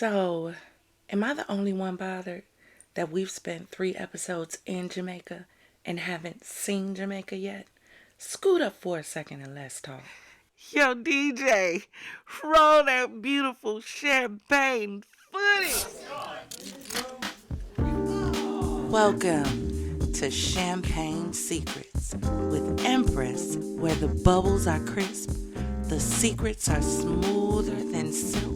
So, am I the only one bothered that we've spent 3 episodes in Jamaica and haven't seen Jamaica yet? Scoot up for a second and let's talk. Yo, DJ, roll that beautiful champagne footage. Welcome to Champagne Secrets with Empress, where the bubbles are crisp, the secrets are smoother than silk,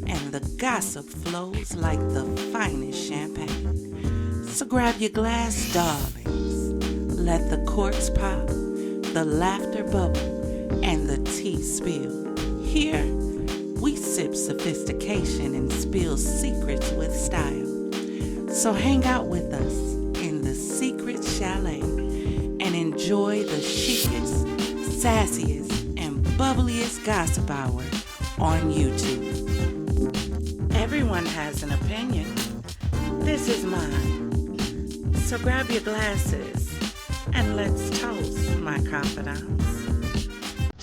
and the gossip flows like the finest champagne. So grab your glass, darlings. Let the corks pop, the laughter bubble, and the tea spill. Here, we sip sophistication and spill secrets with style. So hang out with us in the secret chalet and enjoy the chicest, sassiest, and bubbliest gossip hour on YouTube. Everyone has an opinion. This is mine. So grab your glasses and let's toast, my confidants,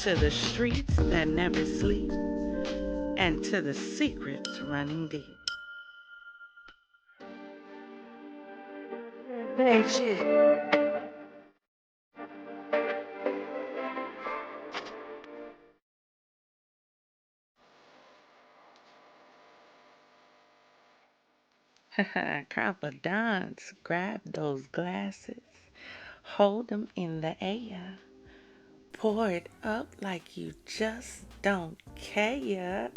to the streets that never sleep and to the secrets running deep. Hey, shit. Confidants, grab those glasses, hold them in the air, pour it up like you just don't care.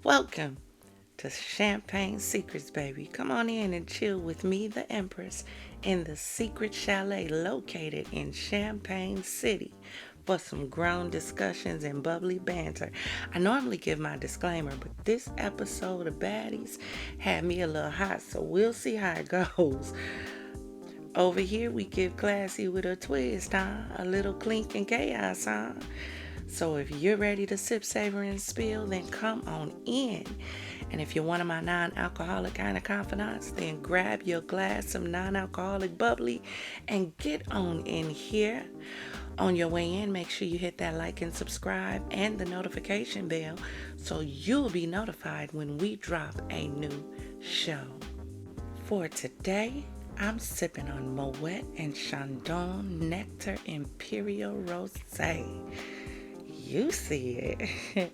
Welcome to Champagne Secrets, baby. Come on in and chill with me, the Empress, in the secret chalet located in Champagne City for some grown discussions and bubbly banter. I normally give my disclaimer, but this episode of Baddies had me a little hot, so we'll see how it goes. Over here, we get classy with a twist, huh? A little clink and chaos, huh? So if you're ready to sip, savor, and spill, then come on in. And if you're one of my non-alcoholic kind of confidants, then grab your glass of non-alcoholic bubbly and get on in here. On your way in, make sure you hit that like and subscribe and the notification bell so you'll be notified when we drop a new show. For today, I'm sipping on Moet and Chandon Nectar Imperial Rosé. You see it.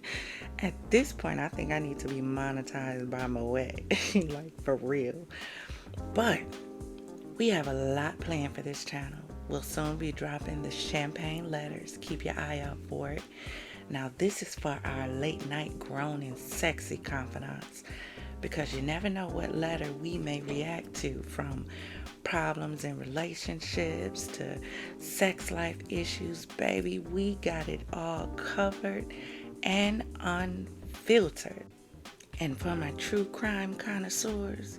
At this point, I think I need to be monetized by Moet, like for real. But we have a lot planned for this channel. We'll soon be dropping the champagne letters. Keep your eye out for it. Now, this is for our late night grown and sexy confidants, because you never know what letter we may react to, from problems in relationships to sex life issues. Baby, we got it all covered and unfiltered. And for my true crime connoisseurs,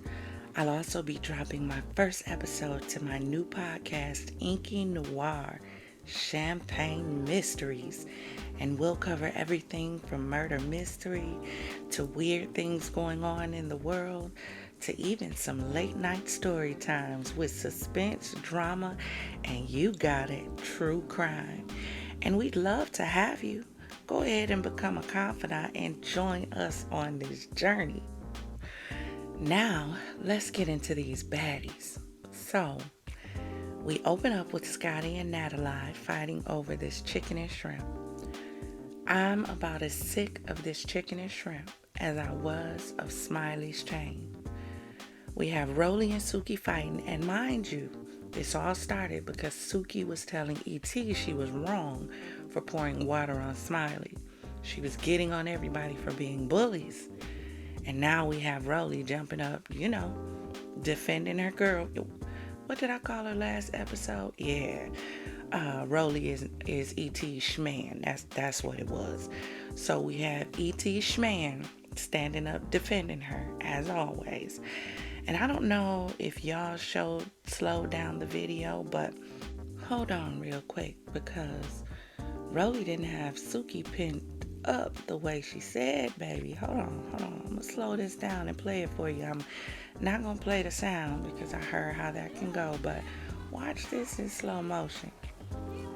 I'll also be dropping my first episode to my new podcast, Inky Noir Champagne Mysteries. And we'll cover everything from murder mystery to weird things going on in the world to even some late night story times with suspense, drama, and you got it, true crime. And we'd love to have you. Go ahead and become a confidant and join us on this journey. Now, let's get into these baddies. So, we open up with Scotty and Natalie fighting over this chicken and shrimp. I'm about as sick of this chicken and shrimp as I was of Smiley's chain. We have Rolly and Suki fighting, and mind you, this all started because Suki was telling E.T. she was wrong for pouring water on Smiley. She was getting on everybody for being bullies. And now we have Rolly jumping up, defending her girl. What did I call her last episode? Yeah. Rolly is E.T. Schman. That's what it was. So we have E.T. Schman standing up defending her as always. And I don't know if y'all slowed down the video, but hold on real quick, because Rolly didn't have Suki pinned up the way she said, baby. Hold on. I'm gonna slow this down and play it for you. I'm not gonna play the sound because I heard how that can go, but watch this in slow motion.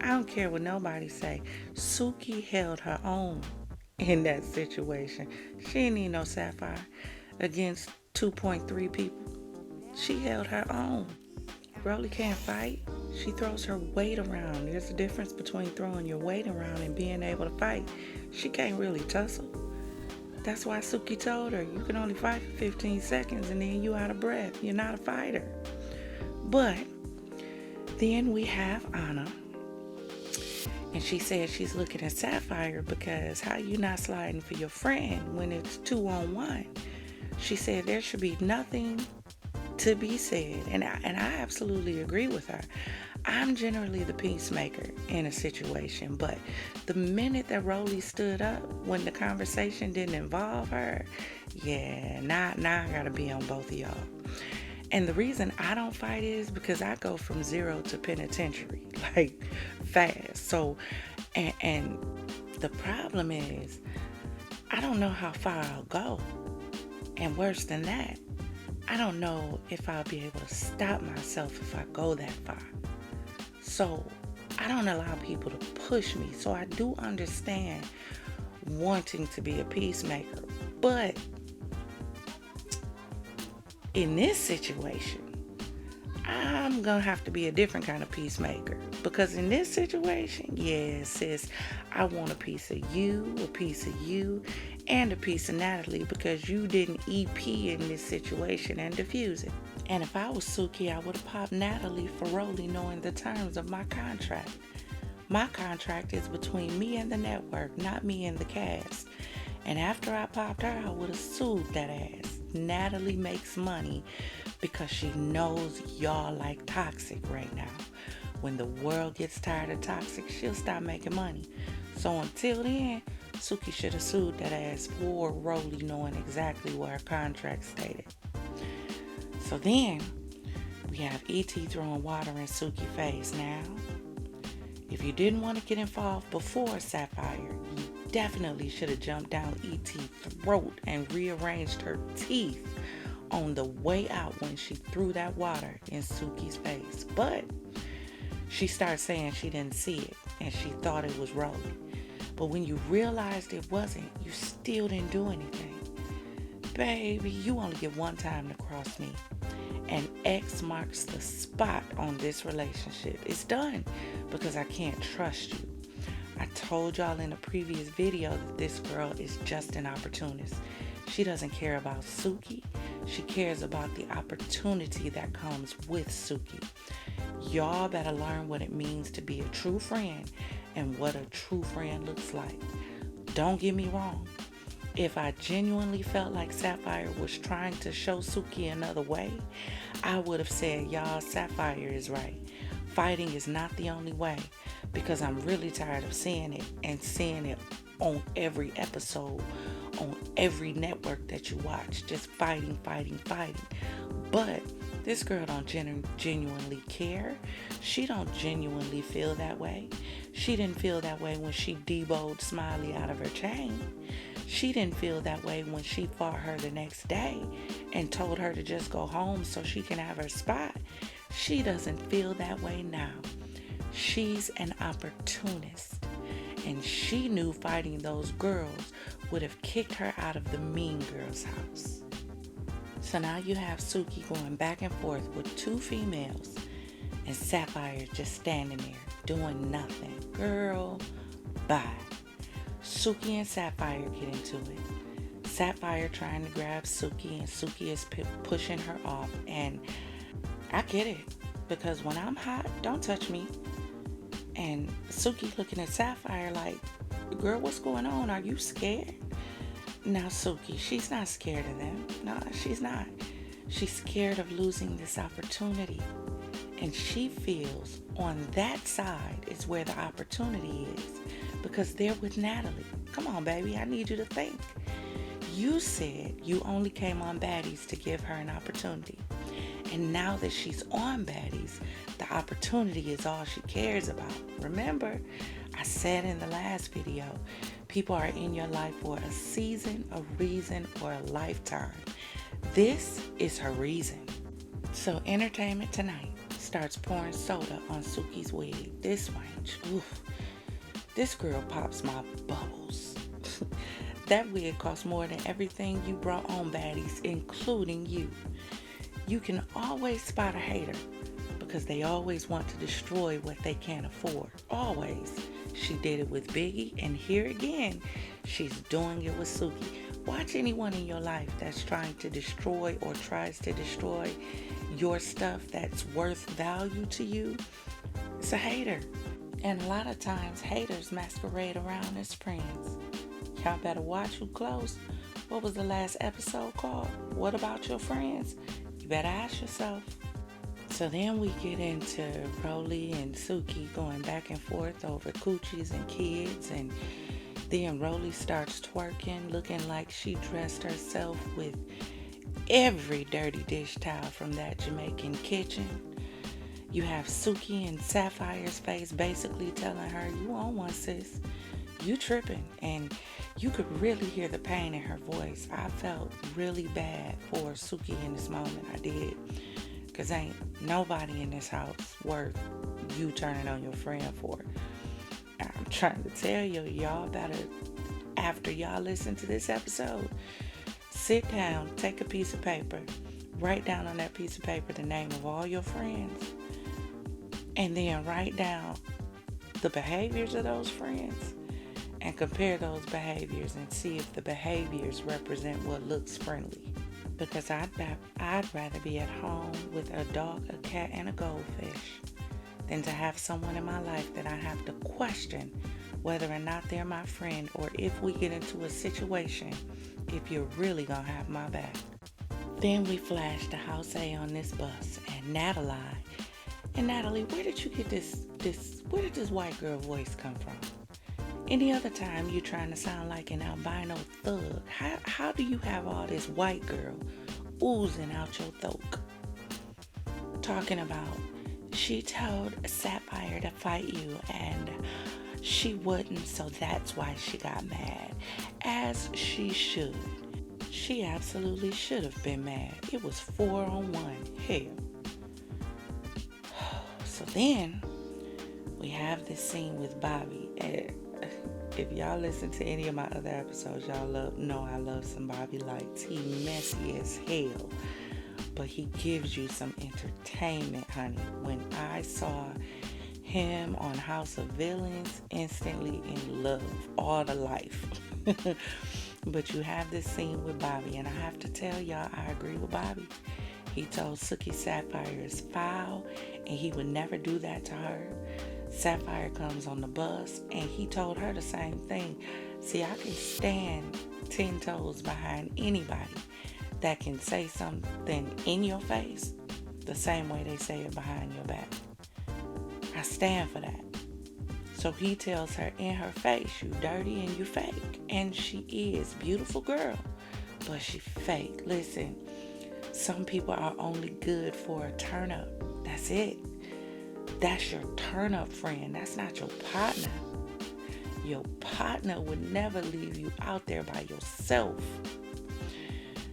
I don't care what nobody say. Suki held her own in that situation. She didn't need no Sapphire against 2.3 people. She held her own. Rolly can't fight. She throws her weight around. There's a difference between throwing your weight around and being able to fight. She can't really tussle. That's why Suki told her, you can only fight for 15 seconds and then you out of breath. You're not a fighter. But then we have Anna. And she said she's looking at Sapphire because how you not sliding for your friend when it's 2-on-1? She said there should be nothing to be said. And I absolutely agree with her. I'm generally the peacemaker in a situation, but the minute that Rolly stood up when the conversation didn't involve her, yeah, now I gotta be on both of y'all. And the reason I don't fight is because I go from 0 to penitentiary, like fast. So, and the problem is, I don't know how far I'll go. And worse than that, I don't know if I'll be able to stop myself if I go that far. So I don't allow people to push me. So I do understand wanting to be a peacemaker. But in this situation, I'm going to have to be a different kind of peacemaker. Because in this situation, yeah, sis, I want a piece of you, and a piece of Natalie because you didn't EP in this situation and diffuse it. And if I was Suki, I would have popped Natalie for Rolly knowing the terms of my contract. My contract is between me and the network, not me and the cast. And after I popped her, I would have sued that ass. Natalie makes money because she knows y'all like toxic right now. When the world gets tired of toxic, she'll stop making money. So until then, Suki should have sued that ass for Rolly knowing exactly what her contract stated. So then, we have E.T. throwing water in Suki's face. Now, if you didn't want to get involved before Sapphire, you definitely should have jumped down E.T.'s throat and rearranged her teeth on the way out when she threw that water in Suki's face. But she started saying she didn't see it and she thought it was Rolly. But when you realized it wasn't, you still didn't do anything. Baby, you only get one time to cross me. And X marks the spot on this relationship. It's done because I can't trust you. I told y'all in a previous video that this girl is just an opportunist. She doesn't care about Suki. She cares about the opportunity that comes with Suki. Y'all better learn what it means to be a true friend and what a true friend looks like. Don't get me wrong. If I genuinely felt like Sapphire was trying to show Suki another way, I would have said, y'all, Sapphire is right. Fighting is not the only way because I'm really tired of seeing it and seeing it on every episode, on every network that you watch, just fighting. But this girl don't genuinely care. She don't genuinely feel that way. She didn't feel that way when she deboed Smiley out of her chain. She didn't feel that way when she fought her the next day and told her to just go home so she can have her spot. She doesn't feel that way now. She's an opportunist. And she knew fighting those girls would have kicked her out of the Mean Girls house. So now you have Suki going back and forth with two females and Sapphire just standing there doing nothing. Girl, bye. Suki and Sapphire get into it. Sapphire trying to grab Suki and Suki is pushing her off. And I get it because when I'm hot, don't touch me. And Suki looking at Sapphire like, girl, what's going on? Are you scared? Now Suki, she's not scared of them. No, she's not. She's scared of losing this opportunity. And she feels on that side is where the opportunity is. Because they're with Natalie. Come on, baby, I need you to think. You said you only came on Baddies to give her an opportunity. And now that she's on Baddies, the opportunity is all she cares about. Remember, I said in the last video, people are in your life for a season, a reason, or a lifetime. This is her reason. So Entertainment Tonight starts pouring soda on Suki's wig. This range, oof. This girl pops my bubbles. That wig costs more than everything you brought on, Baddies, including you. You can always spot a hater because they always want to destroy what they can't afford. Always. She did it with Biggie, and here again, she's doing it with Suki. Watch anyone in your life that's trying to destroy or tries to destroy your stuff that's worth value to you. It's a hater. And a lot of times, haters masquerade around as friends. Y'all better watch who close. What was the last episode called? What about your friends? You better ask yourself. So then we get into Rolly and Suki going back and forth over coochies and kids, and then Rolly starts twerking, looking like she dressed herself with every dirty dish towel from that Jamaican kitchen. You have Suki in Sapphire's face basically telling her, you on one, sis. You tripping. And you could really hear the pain in her voice. I felt really bad for Suki in this moment. I did. Because ain't nobody in this house worth you turning on your friend for. I'm trying to tell you, y'all better, after y'all listen to this episode, sit down, take a piece of paper, write down on that piece of paper the name of all your friends, and then write down the behaviors of those friends and compare those behaviors and see if the behaviors represent what looks friendly. Because I'd rather be at home with a dog, a cat, and a goldfish than to have someone in my life that I have to question whether or not they're my friend, or if we get into a situation, if you're really gonna have my back. Then we flash to House A on this bus, and Natalie, where did you get where did this white girl voice come from? Any other time you trying to sound like an albino thug, how do you have all this white girl oozing out your throat? Talking about, she told Sapphire to fight you and she wouldn't, so that's why she got mad. As she should. She absolutely should have been mad. It was 4-on-1. Hell. So then we have this scene with Bobby. If y'all listen to any of my other episodes, y'all know I love some Bobby Lights. He messy as hell, but he gives you some entertainment, honey. When I saw him on House of Villains, instantly in love, all the life. But you have this scene with Bobby, and I have to tell y'all, I agree with Bobby. He told Suki Sapphire is foul, and he would never do that to her. Sapphire comes on the bus, and he told her the same thing. See, I can stand 10 toes behind anybody that can say something in your face the same way they say it behind your back. I stand for that. So he tells her in her face, you dirty and you fake. And she is beautiful girl, but she fake. Listen, some people are only good for a turn up. That's it. That's your turn up friend. That's not your partner. Your partner would never leave you out there by yourself.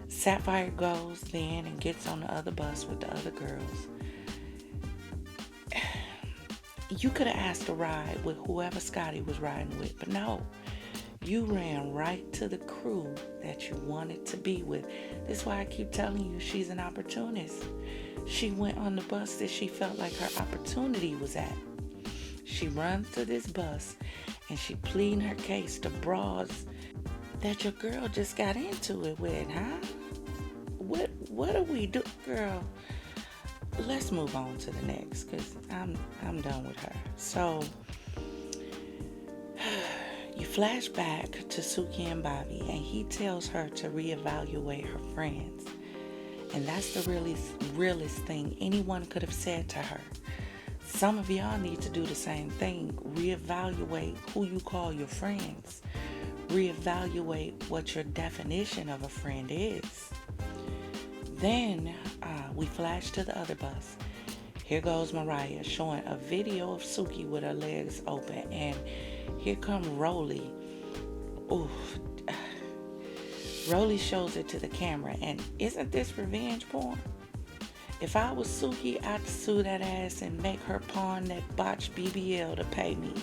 Sapphire goes then and gets on the other bus with the other girls. You could have asked to ride with whoever Scotty was riding with, but no. You ran right to the crew that you wanted to be with. This is why I keep telling you she's an opportunist. She went on the bus that she felt like her opportunity was at. She runs to this bus and she pleading her case to bras that your girl just got into it with, huh? What do we do, girl? Let's move on to the next, because I'm done with her. So you flash back to Suki and Bobby, and he tells her to reevaluate her friends. And that's the realest thing anyone could have said to her. Some of y'all need to do the same thing. Reevaluate who you call your friends. Reevaluate what your definition of a friend is. Then we flash to the other bus. Here goes Mariah showing a video of Suki with her legs open. And here come Rolly. Ooh. Rolly shows it to the camera. And isn't this revenge porn? If I was Suki, I'd sue that ass and make her pawn that botched BBL to pay me.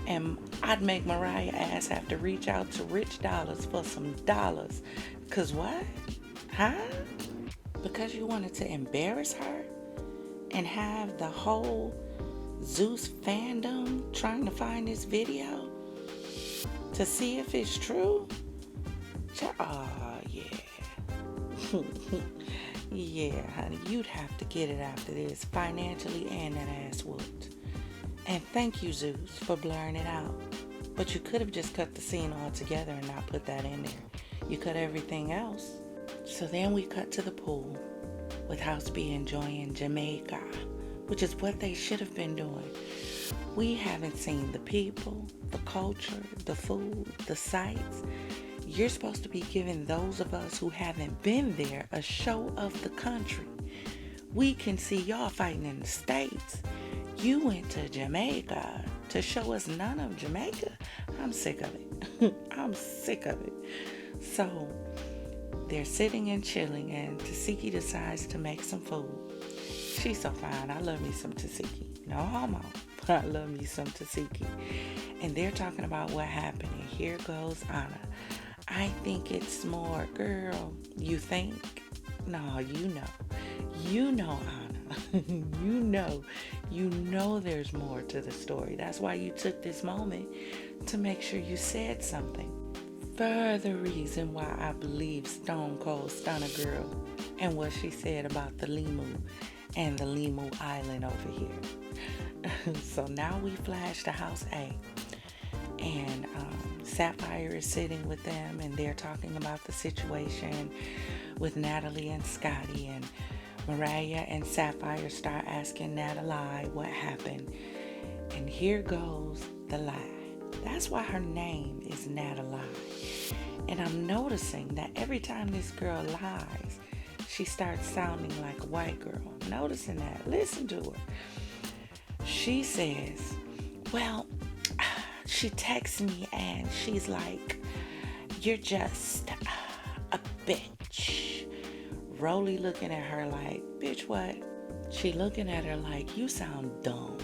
And I'd make Mariah ass have to reach out to Rich Dollars for some dollars. Cause what? Huh? Because you wanted to embarrass her and have the whole Zeus fandom trying to find this video to see if it's true? Oh, yeah. Yeah, honey, you'd have to get it after this, financially and that ass whooped. And thank you, Zeus, for blurring it out. But you could have just cut the scene altogether and not put that in there. You cut everything else. So then we cut to the pool with House B enjoying Jamaica, which is what they should have been doing. We haven't seen the people, the culture, the food, the sights. You're supposed to be giving those of us who haven't been there a show of the country. We can see y'all fighting in the States. You went to Jamaica to show us none of Jamaica. I'm sick of it. I'm sick of it. So they're sitting and chilling, and Tasiki decides to make some food. She's so fine. I love me some Tasiki. No homo, but I love me some Tasiki. And they're talking about what happened. And here goes Anna. I think it's more, girl. You think? No, you know. You know, Anna. You know there's more to the story. That's why you took this moment to make sure you said something. Further reason why I believe Stone Cold Stunner Girl and what she said about the Limu and the Limu Island over here. So now we flash to House A. And Sapphire is sitting with them, and they're talking about the situation with Natalie and Scotty. And Mariah and Sapphire start asking Natalie what happened. And here goes the lie. That's why her name is Natalie. And I'm noticing that every time this girl lies, she starts sounding like a white girl. Noticing that. Listen to her. She says, well, she texts me and she's like, you're just a bitch. Rolly looking at her like, bitch what? She looking at her like, you sound dumb.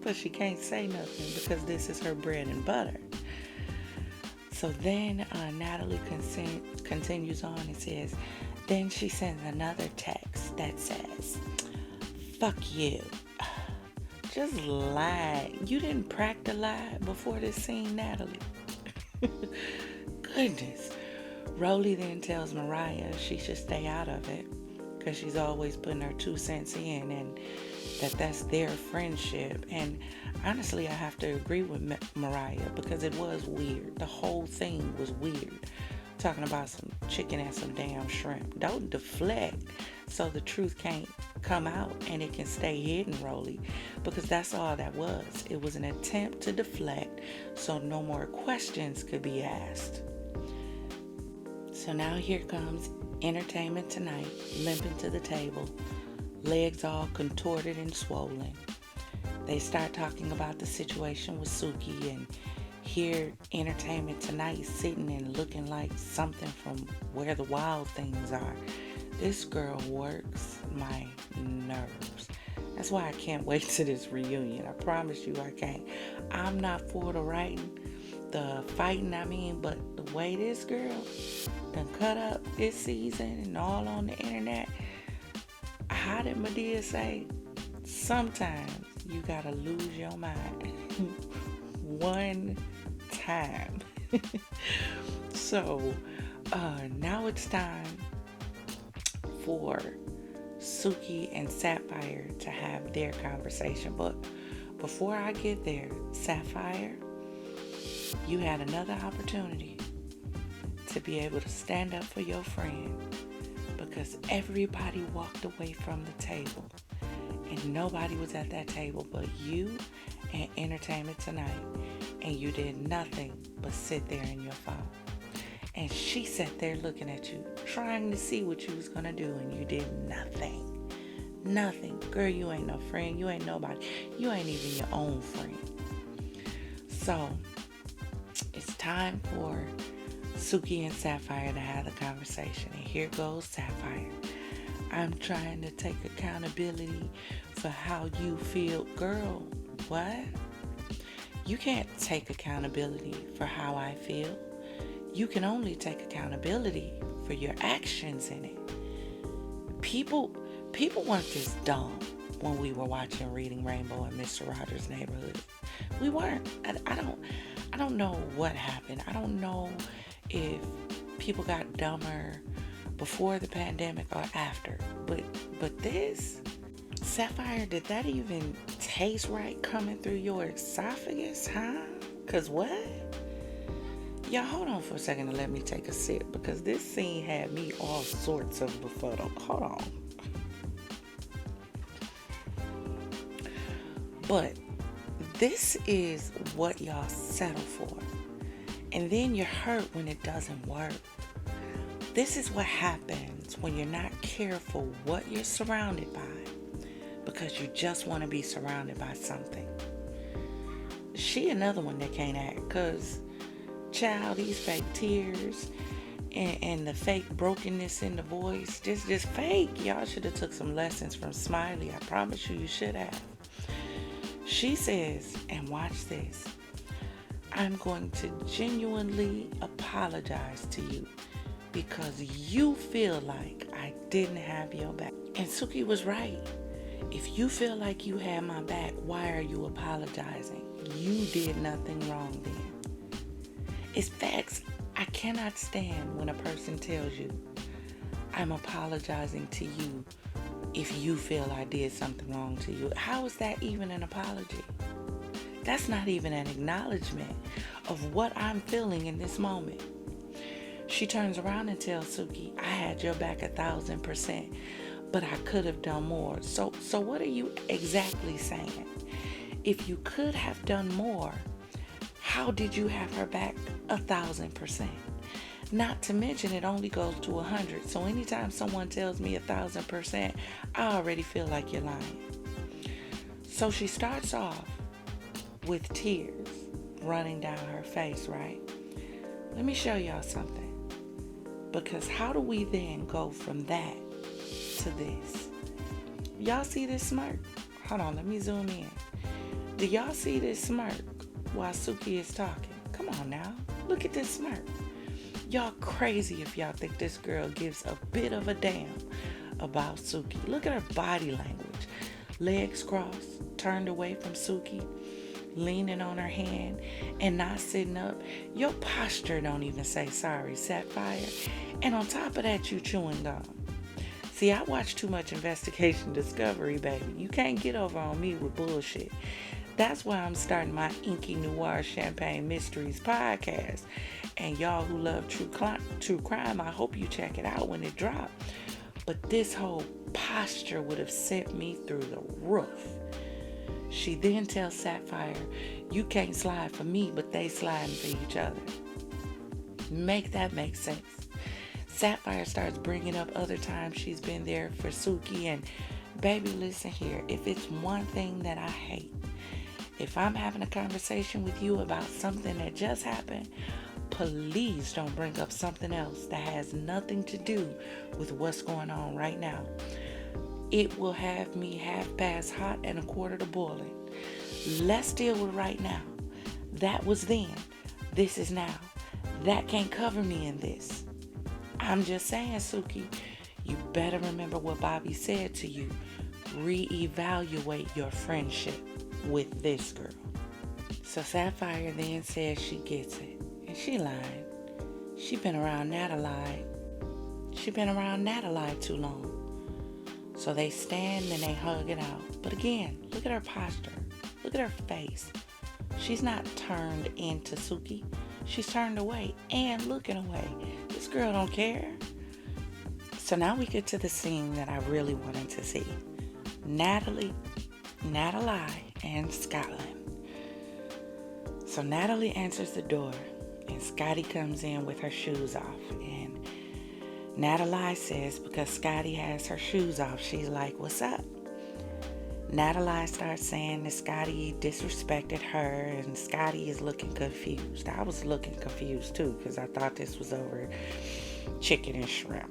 But she can't say nothing because this is her bread and butter. So then Natalie continues on and says, then she sends another text that says, fuck you. Just lie. You didn't practice lie before this scene, Natalie. Goodness. Rolly then tells Mariah she should stay out of it because she's always putting her 2 cents in, and that's their friendship. And honestly, I have to agree with Mariah because it was weird. The whole thing was weird. Talking about some chicken and some damn shrimp. Don't deflect so the truth can't come out and it can stay hidden, Rolly, because that's all that was. It was an attempt to deflect so no more questions could be asked. So now here comes Entertainment Tonight, limping to the table, legs all contorted and swollen. They start talking about the situation with Suki, and here Entertainment Tonight sitting and looking like something from Where the Wild Things Are. This girl works my nerves. That's why I can't wait to this reunion. I promise you I can't. I'm not for the writing, the fighting, but the way this girl done cut up this season and all on the internet. How did Madea say? Sometimes you gotta lose your mind. One time. So now it's time for Suki and Sapphire to have their conversation. But before I get there, Sapphire, you had another opportunity to be able to stand up for your friend, because everybody walked away from the table and nobody was at that table but you and Entertainment Tonight, and you did nothing but sit there in your phone. And she sat there looking at you, trying to see what you was gonna do, and you did nothing. Nothing. Girl, you ain't no friend. You ain't nobody. You ain't even your own friend. So it's time for Suki and Sapphire to have the conversation. And here goes Sapphire. I'm trying to take accountability for how you feel. Girl, what? You can't take accountability for how I feel. You can only take accountability for your actions in it. People weren't this dumb when we were watching Reading Rainbow and Mr. Rogers' Neighborhood. We weren't. I don't know what happened. I don't know if people got dumber before the pandemic or after. But this Sapphire, did that even taste right coming through your esophagus, huh? Cause what? Y'all hold on for a second and let me take a sip, because this scene had me all sorts of befuddled. Hold on. But this is what y'all settle for. And then you're hurt when it doesn't work. This is what happens when you're not careful what you're surrounded by, because you just want to be surrounded by something. She another one that can't act, because child, these fake tears and the fake brokenness in the voice, just fake. Y'all should have took some lessons from Smiley. I promise you should have. She says, and watch this, I'm going to genuinely apologize to you because you feel like I didn't have your back. And Suki was right. If you feel like you had my back, why are you apologizing? You did nothing wrong then. It's facts. I cannot stand when a person tells you, I'm apologizing to you if you feel I did something wrong to you. How is that even an apology? That's not even an acknowledgement of what I'm feeling in this moment. She turns around and tells Suki, I had your back 1,000%, but I could have done more. So what are you exactly saying? If you could have done more, how did you have her back 1,000%? Not to mention it only goes to 100. So anytime someone tells me 1,000%, I already feel like you're lying. So she starts off with tears running down her face, right? Let me show y'all something. Because how do we then go from that to this? Y'all see this smirk? Hold on, let me zoom in. Do y'all see this smirk while Suki is talking? Come on now, look at this smirk. Y'all crazy if y'all think this girl gives a bit of a damn about Suki. Look at her body language. Legs crossed, turned away from Suki, leaning on her hand and not sitting up. Your posture don't even say sorry, Sapphire. And on top of that, you chewing gum. See, I watch too much Investigation Discovery, baby. You can't get over on me with bullshit. That's why I'm starting my Inky Noir Champagne Mysteries podcast. And y'all who love true crime, I hope you check it out when it drops. But this whole posture would have sent me through the roof. She then tells Sapphire, you can't slide for me, but they sliding for each other. Make that make sense. Sapphire starts bringing up other times she's been there for Suki, and baby, listen here. If it's one thing that I hate, if I'm having a conversation with you about something that just happened, please don't bring up something else that has nothing to do with what's going on right now. It will have me half past hot and a quarter to boiling. Let's deal with right now. That was then. This is now. That can't cover me in this. I'm just saying, Suki, you better remember what Bobby said to you. Reevaluate your friendship with this girl. So Sapphire then says she gets it. And she lied. She been around Natalie too long. So they stand and they hug it out. But again, look at her posture. Look at her face. She's not turned into Suki. She's turned away and looking away. This girl don't care. So now we get to the scene that I really wanted to see. Natalie, and Scotland. So Natalie answers the door and Scotty comes in with her shoes off. And Natalie says, because Scotty has her shoes off, she's like, what's up? Natalie starts saying that Scotty disrespected her, and Scotty is looking confused. I was looking confused too, because I thought this was over chicken and shrimp.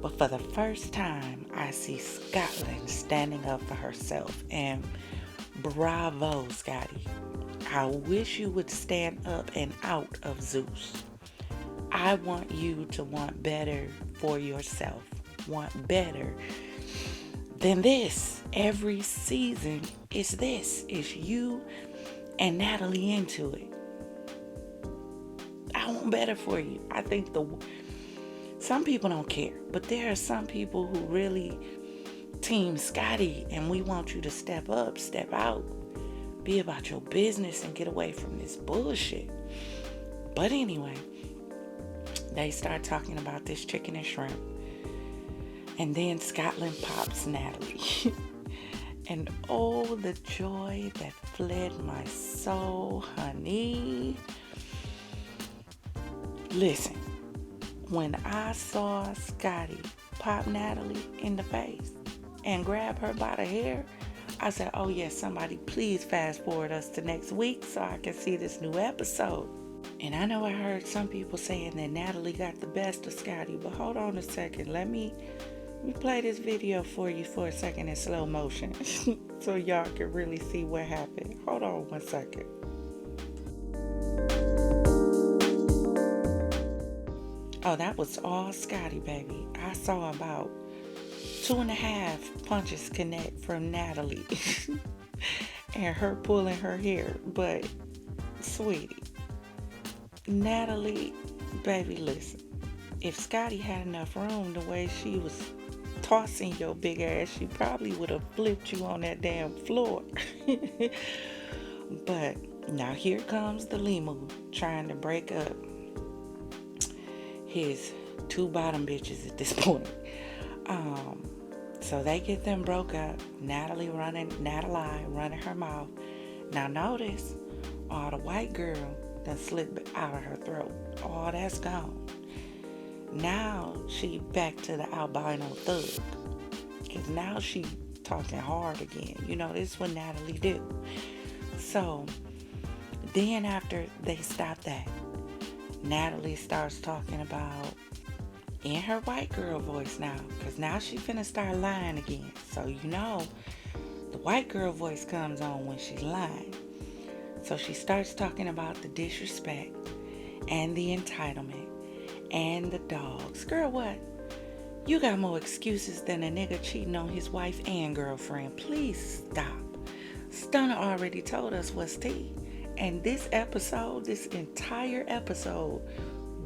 But for the first time, I see Scotland standing up for herself. And bravo, Scotty. I wish you would stand up and out of Zeus. I want you to want better for yourself. Want better than this. Every season is this. It's you and Natalie into it. I want better for you. I think some people don't care, but there are some people who really team Scotty, and we want you to step up, step out, be about your business and get away from this bullshit. But anyway, they start talking about this chicken and shrimp. And then Scotland pops Natalie. And oh, the joy that fled my soul, honey. Listen, when I saw Scotty pop Natalie in the face and grab her by the hair, I said, oh yes, somebody please fast forward us to next week so I can see this new episode. And I know I heard some people saying that Natalie got the best of Scotty, but hold on a second. Let me play this video for you for a second in slow motion so y'all can really see what happened. Hold on one second. Oh, that was all Scotty, baby. I saw about 2.5 punches connect from Natalie and her pulling her hair. But, sweetie, Natalie, baby, listen. If Scotty had enough room the way she was tossing your big ass, she probably would have flipped you on that damn floor. But now here comes the Limu trying to break up his 2 bottom bitches at this point. So they get them broke up. Natalie running her mouth. Now notice, all the white girl done slipped out of her throat. All that's gone. Now she back to the albino thug. Because now she talking hard again. You know, this is what Natalie do. So then after they stop that, Natalie starts talking about, in her white girl voice now, because now she finna start lying again. So you know the white girl voice comes on when she's lying. So she starts talking about the disrespect and the entitlement and the dogs. Girl, what? You got more excuses than a nigga cheating on his wife and girlfriend. Please stop. Stunner already told us what's tea. And this entire episode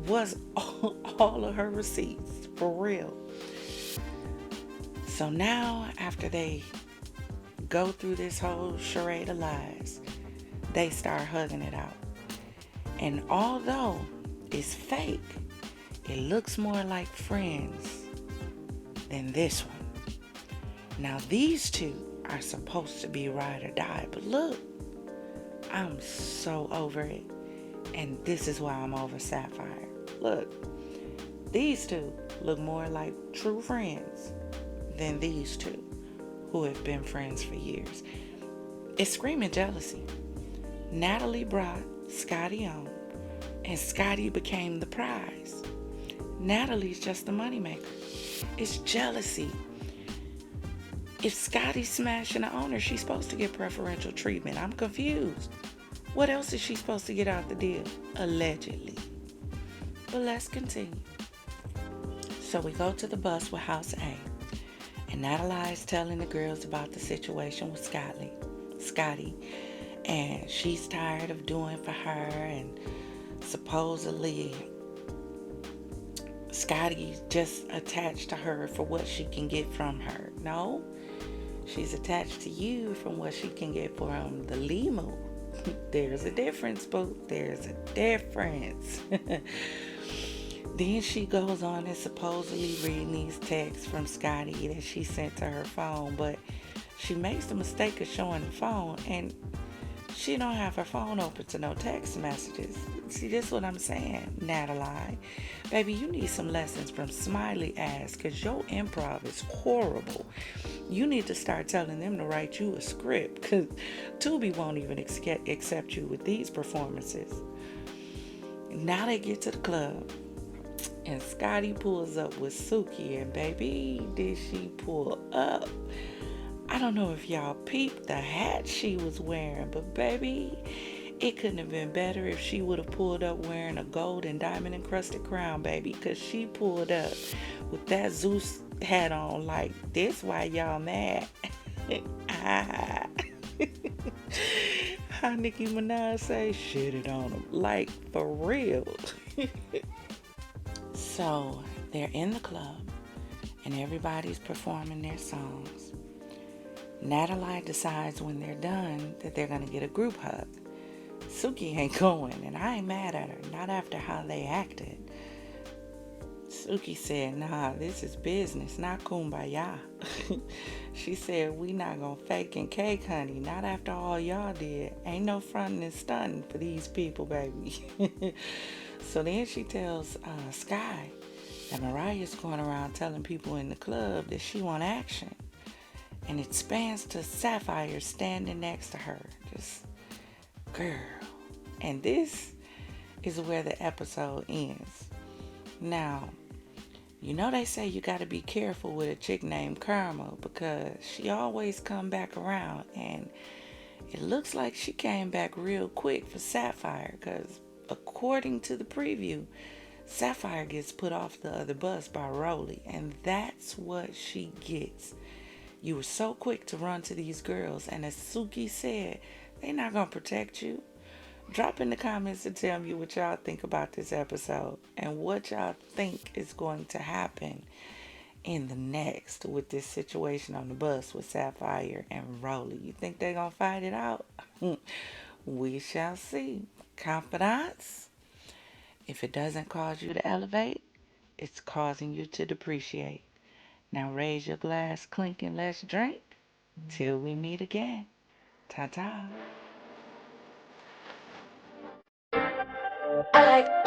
was all of her receipts, for real. So now, after they go through this whole charade of lies, they start hugging it out. And although it's fake, it looks more like friends than this one. Now, these two are supposed to be ride or die, but look, I'm so over it. And this is why I'm over Sapphire. Look, these two look more like true friends than these two who have been friends for years. It's screaming jealousy. Natalie brought Scotty on, and Scotty became the prize. Natalie's just the moneymaker. It's jealousy. If Scotty's smashing the owner, she's supposed to get preferential treatment. I'm confused. What else is she supposed to get out the deal? Allegedly. But let's continue. So we go to the bus with House A. And Natalie's telling the girls about the situation with Scotty. And she's tired of doing for her. And supposedly Scotty's just attached to her for what she can get from her. No, she's attached to you from what she can get from the Limu. There's a difference, boo. There's a difference. Then she goes on and supposedly reading these texts from Scotty that she sent to her phone, but she makes the mistake of showing the phone, and she don't have her phone open to no text messages. See, this is what I'm saying, Natalie. Baby, you need some lessons from Smiley ass, because your improv is horrible. You need to start telling them to write you a script, because Tubi won't even accept you with these performances. Now they get to the club, And Scotty pulls up with Suki, and baby, did she pull up. I don't know if y'all peeped the hat she was wearing, but baby, it couldn't have been better if she would have pulled up wearing a gold and diamond encrusted crown, baby, because she pulled up with that Zeus hat on like this. Why y'all mad? ah. How Nicki Minaj say, shit it on them. Like, for real. So, they're in the club, and everybody's performing their songs. Natalie decides when they're done that they're going to get a group hug. Suki ain't going, and I ain't mad at her, not after how they acted. Suki said, nah, this is business, not kumbaya. She said, we not gonna fake and cake, honey, not after all y'all did. Ain't no fronting and stunting for these people, baby. So then she tells Sky that Mariah's going around telling people in the club that she want action. And it spans to Sapphire standing next to her. Just, girl. And this is where the episode ends. Now, you know they say you got to be careful with a chick named Karma because she always come back around, and it looks like she came back real quick for Sapphire because according to the preview, Sapphire gets put off the other bus by Rolly, and that's what she gets. You were so quick to run to these girls, and as Suki said, they not gonna protect you. Drop in the comments to tell me what y'all think about this episode and what y'all think is going to happen in the next with this situation on the bus with Sapphire and Rolly. You think they're going to fight it out? We shall see. Confidence, if it doesn't cause you to elevate, it's causing you to depreciate. Now raise your glass, clink, and let's drink till we meet again. Ta-ta. I like